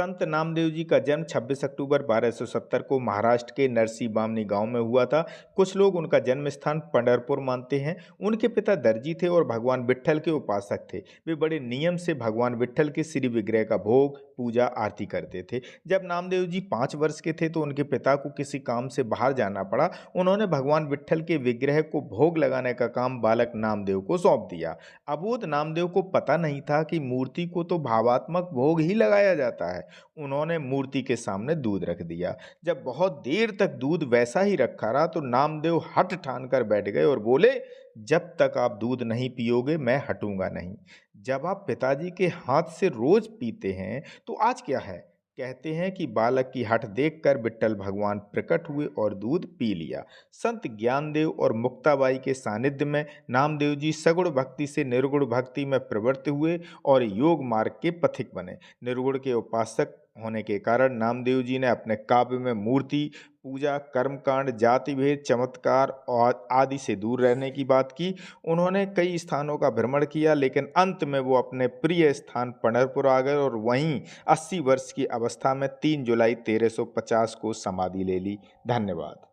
संत नामदेव जी का जन्म 26 अक्टूबर 1270 को महाराष्ट्र के नरसी बामनी गांव में हुआ था। कुछ लोग उनका जन्म स्थान पंढरपुर मानते हैं। उनके पिता दर्जी थे और भगवान विट्ठल के उपासक थे। वे बड़े नियम से भगवान विट्ठल के श्री विग्रह का भोग, पूजा, आरती करते थे। जब नामदेव जी 5 वर्ष के थे तो उनके पिता को किसी काम से बाहर जाना पड़ा। उन्होंने भगवान विट्ठल के विग्रह को भोग लगाने का काम बालक नामदेव को सौंप दिया। अबोध नामदेव को पता नहीं था कि मूर्ति को तो भावात्मक भोग ही लगाया जाता है। उन्होंने मूर्ति के सामने दूध रख दिया। जब बहुत देर तक दूध वैसा ही रखा रहा तो नामदेव हठ ठान कर बैठ गए और बोले, जब तक आप दूध नहीं पियोगे मैं हटूंगा नहीं। जब आप पिताजी के हाथ से रोज पीते हैं तो आज क्या है? कहते हैं कि बालक की हठ देखकर विट्ठल भगवान प्रकट हुए और दूध पी लिया। संत ज्ञानदेव और मुक्ताबाई के सानिध्य में नामदेव जी सगुण भक्ति से निर्गुण भक्ति में प्रवृत्त हुए और योग मार्ग के पथिक बने। निर्गुण के उपासक होने के कारण नामदेव जी ने अपने काव्य में मूर्ति पूजा, कर्मकांड, जाति भेद, चमत्कार और आदि से दूर रहने की बात की। उन्होंने कई स्थानों का भ्रमण किया, लेकिन अंत में वो अपने प्रिय स्थान पंढरपुर आ गए और वहीं 80 वर्ष की अवस्था में 3 जुलाई 1350 को समाधि ले ली। धन्यवाद।